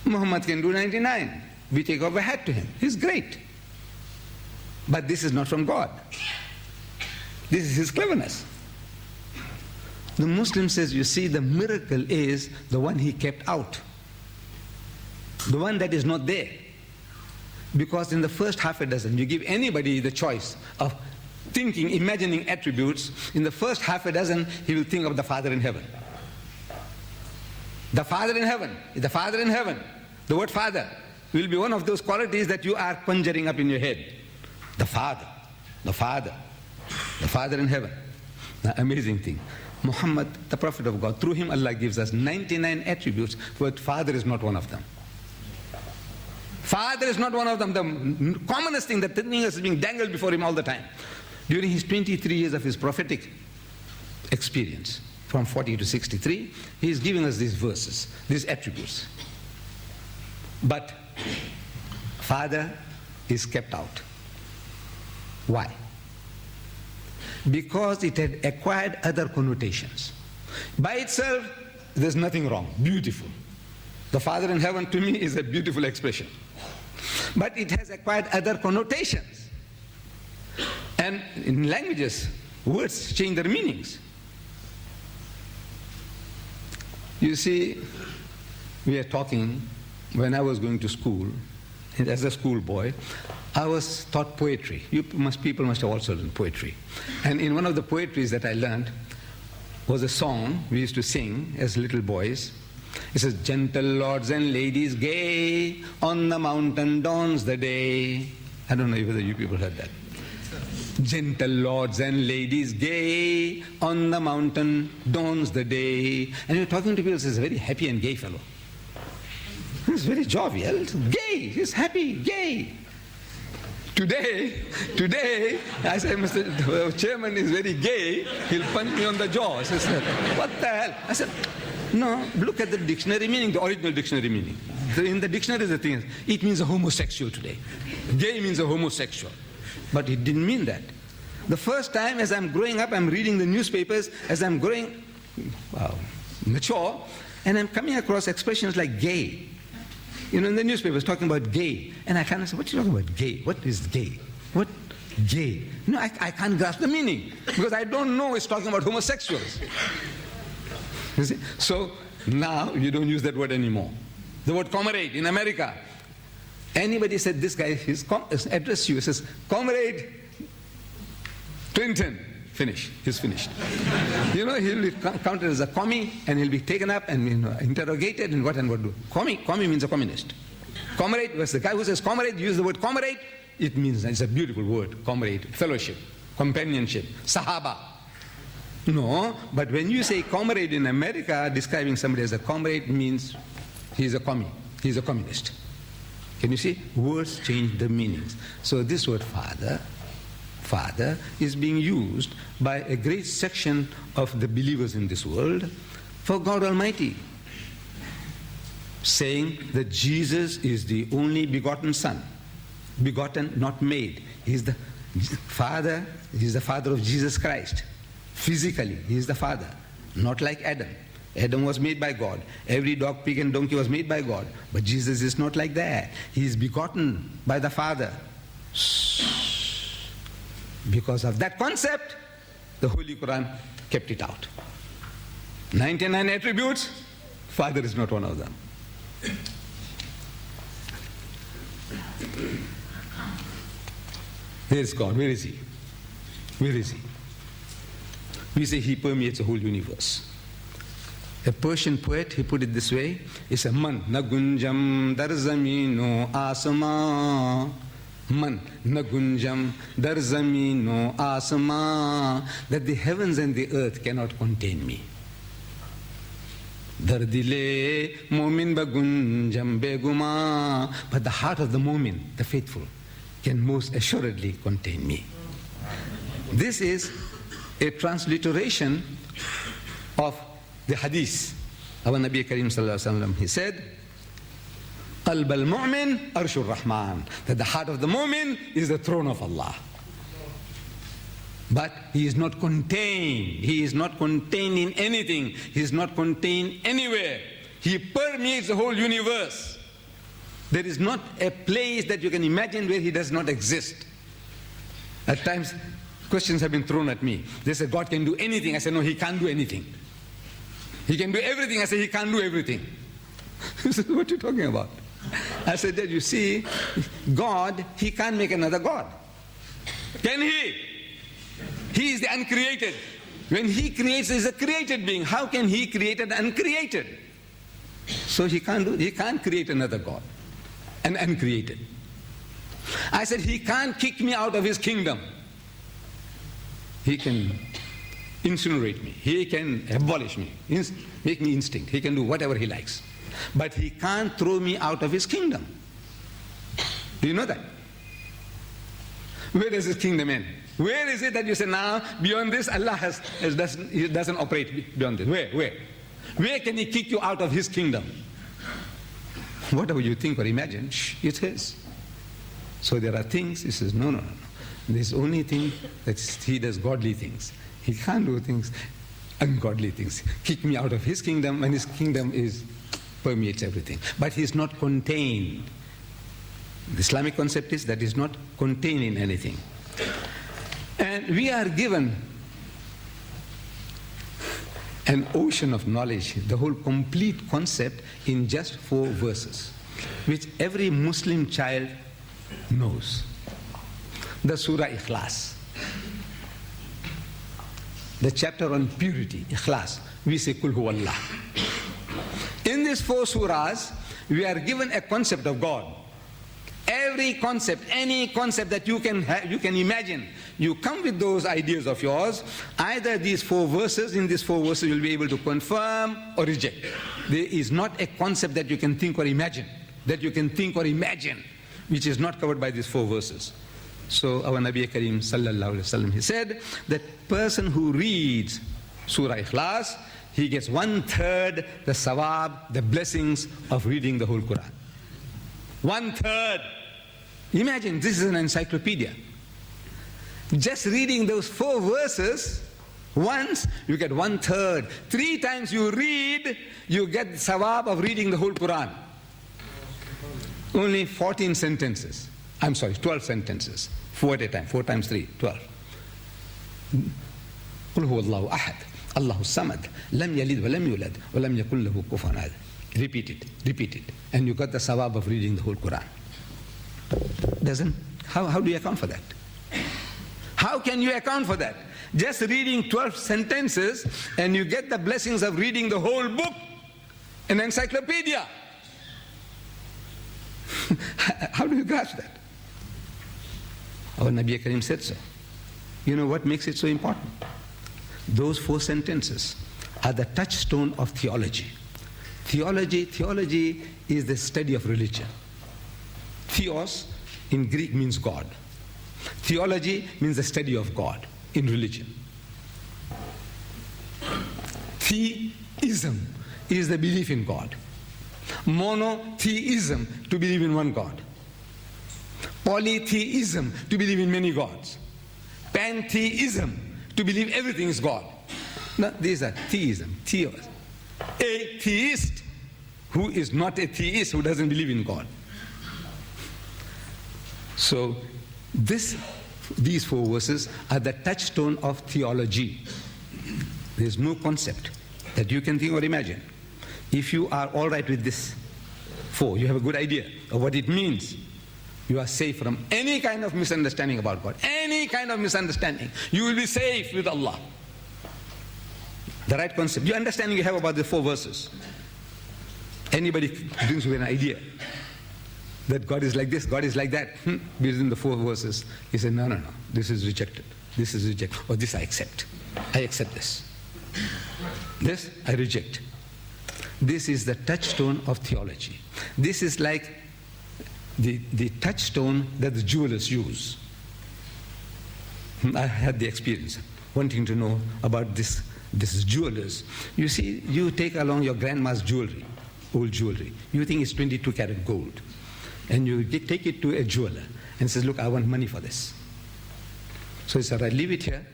Muhammad can do 99. We take off a hat to him. He's great. But this is not from God. This is his cleverness. The Muslim says, you see, the miracle is the one he kept out. The one that is not there. Because in the first half a dozen, you give anybody the choice of thinking, imagining attributes, in the first half a dozen, he will think of the Father in heaven. The Father in heaven, the Father in heaven. The word Father will be one of those qualities that you are conjuring up in your head. The Father, the Father, the Father in heaven. The amazing thing. Muhammad, the Prophet of God, through him Allah gives us 99 attributes, but Father is not one of them. Father is not one of them. The commonest thing, that thing is being dangled before him all the time. During his 23 years of his prophetic experience, from 40 to 63, he is giving us these verses, these attributes. But Father is kept out. Why? Because it had acquired other connotations. By itself, there's nothing wrong, beautiful. The Father in heaven to me is a beautiful expression. But it has acquired other connotations. And in languages, words change their meanings. You see, we are talking, when I was going to school, as a schoolboy, I was taught poetry. People must have also learned poetry. And in one of the poetries that I learned was a song we used to sing as little boys. It says, gentle lords and ladies gay, on the mountain dawns the day. I don't know whether you people heard that. Gentle lords and ladies gay, on the mountain dawns the day. And you're talking to people, he's a very happy and gay fellow. He's very jovial, gay, he's happy, gay. Today, I said, Mr. Chairman is very gay, he'll punch me on the jaw. I said, what the hell? I said, no, look at the dictionary meaning, the original dictionary meaning. In the dictionary, the thing is, it means a homosexual today. Gay means a homosexual. But it didn't mean that. The first time as I'm growing up, I'm reading the newspapers, as I'm growing mature, and I'm coming across expressions like gay. You know, in the newspapers talking about gay. And I kind of say, what are you talking about, gay? What is gay? What? Gay. No, I can't grasp the meaning, because I don't know it's talking about homosexuals. You see? So now you don't use that word anymore. The word comrade in America. Anybody said this guy, his address you, he says, Comrade Clinton. Finish. He's finished. You know, he'll be counted as a commie, and he'll be taken up and interrogated and what do. Commie means a communist. Comrade was the guy who says comrade, use the word comrade, it means, it's a beautiful word, comrade, fellowship, companionship, sahaba. No, but when you say comrade in America, describing somebody as a comrade means he's a commie, he's a communist. Can you see? Words change the meanings. So this word Father is being used by a great section of the believers in this world for God Almighty, saying that Jesus is the only begotten Son, begotten, not made. He's the Father, he's the Father of Jesus Christ. Physically, he is the Father, not like Adam. Adam was made by God. Every dog, pig, and donkey was made by God. But Jesus is not like that. He is begotten by the Father. Because of that concept, the Holy Quran kept it out. 99 attributes, Father is not one of them. Where is God? Where is He? Where is He? We say He permeates the whole universe. A Persian poet, he put it this way, he said, Man nagunjam dar zamino asma. Man nagunjam dar zamino asma. That the heavens and the earth cannot contain me. Dar dile momin bagunjam beguma. But the heart of the mu'min, the faithful, can most assuredly contain me. This is a transliteration of the hadith of Nabi Karim sallallahu alaihi wasallam. He said, Qalb al-mu'min arshur rahman. That the heart of the mu'min is the throne of Allah. But he is not contained. He is not contained in anything. He is not contained anywhere. He permeates the whole universe. There is not a place that you can imagine where he does not exist. At times, questions have been thrown at me. They say, God can do anything. I say, no, he can't do anything. He can do everything. I say, he can't do everything. He said, what are you talking about? I said, that you see, God, he can't make another God. Can he? He is the uncreated. When he creates, he is a created being. How can he create an uncreated? So he can't create another God, an uncreated. I said, he can't kick me out of his kingdom. He can incinerate me. He can abolish me, make me extinct. He can do whatever he likes. But he can't throw me out of his kingdom. Do you know that? Where does his kingdom end? Where is it that you say, now, beyond this, Allah doesn't operate beyond this? Where? Where can he kick you out of his kingdom? Whatever you think or imagine, it's his. So there are things, he says, no. There's only thing that he does godly things. He can't do things, ungodly things. Kick me out of his kingdom, and his kingdom permeates everything. But he's not contained. The Islamic concept is that he's not contained in anything. And we are given an ocean of knowledge, the whole complete concept in just 4 verses, which every Muslim child knows. The Surah Ikhlas, the chapter on purity, Ikhlas, we say Kul Huwallah. In these 4 surahs, we are given a concept of God. Every concept, any concept that you can imagine, you come with those ideas of yours. Either these 4 verses, in these 4 verses you'll be able to confirm or reject. There is not a concept that you can think or imagine, which is not covered by these 4 verses. So our Nabi Kareem sallallahu alaihi wasallam, he said that person who reads Surah Ikhlas, he gets 1/3 the sawab, the blessings of reading the whole Quran. 1/3. Imagine, this is an encyclopedia. Just reading those 4 verses, once you get 1/3. 3 times you read, you get the sawab of reading the whole Quran. Only 14 sentences. 12 sentences. 4 at a time. 4 times 3, 12. قل هو الله أحد الله الصمد لم يلد ولم يولد ولم يكن له كفوا أحد. Repeat it. And you got the sawab of reading the whole Quran. How do you account for that? How can you account for that? Just reading 12 sentences and you get the blessings of reading the whole book, an encyclopedia. How do you grasp that? Our Nabi Karim said so. You know what makes it so important? Those 4 sentences are the touchstone of theology. Theology is the study of religion. Theos in Greek means God. Theology means the study of God in religion. Theism is the belief in God. Monotheism, to believe in one God. Polytheism, to believe in many gods. Pantheism, to believe everything is God. No, these are theism, theos. A theist who is not a theist, who doesn't believe in God. So these 4 verses are the touchstone of theology. There's no concept that you can think or imagine. If you are all right with this 4, you have a good idea of what it means, you are safe from any kind of misunderstanding about God. Any kind of misunderstanding. You will be safe with Allah. The right concept. Your understanding you have about the 4 verses. Anybody brings you an idea that God is like this, God is like that, within the 4 verses, he said, no, this is rejected. This is rejected. Or this I accept. I accept this. This I reject. This is the touchstone of theology. This is like the touchstone that the jewelers use. I had the experience wanting to know about this jewelers. You see, you take along your grandma's jewelry, old jewelry. You think it's 22 karat gold. And you take it to a jeweler and says, look, I want money for this. So he said, all right, leave it here.